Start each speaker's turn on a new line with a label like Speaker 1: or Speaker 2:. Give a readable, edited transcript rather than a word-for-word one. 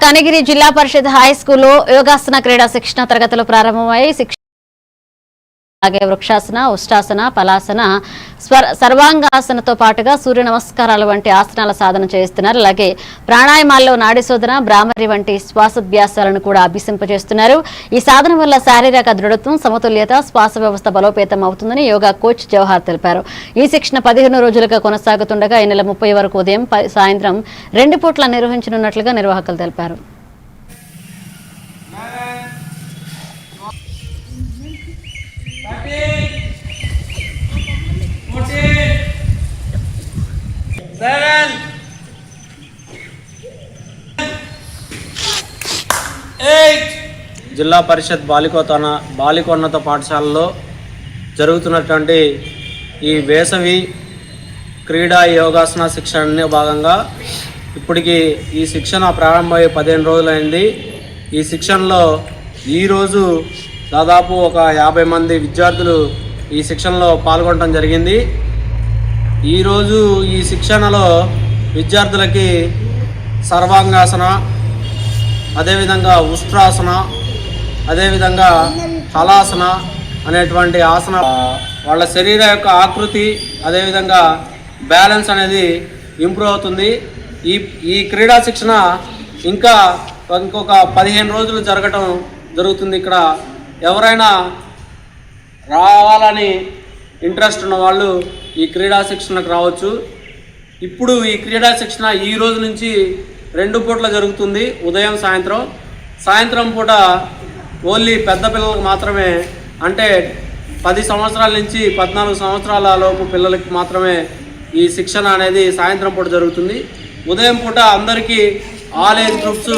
Speaker 1: కనగిరి జిల్లా పరిషత్ హై స్కూల్లో యోగాసన క్రీడా శిక్షణ తరగతులు ప్రారంభమయ్యాయి. అలాగే వృక్షాసన, ఉష్టాసన, పలాసన, సర్వాంగాసనతో పాటుగా సూర్య నమస్కారాలు వంటి ఆసనాల సాధన చేస్తున్నారు. అలాగే ప్రాణాయామాల్లో నాడి శోధన, భ్రామరి వంటి శ్వాసభ్యాసాలను కూడా అభ్యసింపజేస్తున్నారు. ఈ సాధన వల్ల శారీరక దృఢత్వం, సమతుల్యత, శ్వాస వ్యవస్థ బలోపేతం అవుతుందని యోగా కోచ్ జవహర్ తెలిపారు. ఈ శిక్షణ 15 రోజులుగా కొనసాగుతుండగా ఈ నెల 30 వరకు ఉదయం, సాయంత్రం 2 పూట్ల నిర్వహించనున్నట్లుగా నిర్వాహకులు తెలిపారు.
Speaker 2: జిల్లా పరిషత్ బాలికోన్నత పాఠశాలలో జరుగుతున్నటువంటి ఈ వేసవి క్రీడా యోగాసన శిక్షణలో భాగంగా ఇప్పటికి ఈ శిక్షణ ప్రారంభమై 15 రోజులైంది. ఈ శిక్షణలో ఈరోజు దాదాపు ఒక 50 మంది విద్యార్థులు ఈ శిక్షణలో పాల్గొనడం జరిగింది. ఈరోజు ఈ శిక్షణలో విద్యార్థులకి సర్వాంగాసన, అదేవిధంగా ఉష్ట్రాసన, అదేవిధంగా హలాసన అనేటువంటి ఆసన, వాళ్ళ శరీర యొక్క ఆకృతి, అదేవిధంగా బ్యాలెన్స్ అనేది ఇంప్రూవ్ అవుతుంది. ఈ క్రీడా శిక్షణ ఇంకొక 15 రోజులు జరుగుతుంది. ఇక్కడ ఎవరైనా రావాలని ఇంట్రెస్ట్ ఉన్న వాళ్ళు ఈ క్రీడా శిక్షణకు రావచ్చు. ఇప్పుడు ఈ క్రీడా శిక్షణ ఈ రోజు నుంచి 2 పూట్ల జరుగుతుంది, ఉదయం సాయంత్రం పూట ఓన్లీ పెద్ద పిల్లలకు మాత్రమే, అంటే 10 సంవత్సరాల నుంచి 14 సంవత్సరాల లోపు పిల్లలకి మాత్రమే ఈ శిక్షణ అనేది సాయంత్రం పూట జరుగుతుంది. ఉదయం పూట అందరికీ ఆల్ ఏజ్ గ్రూప్స్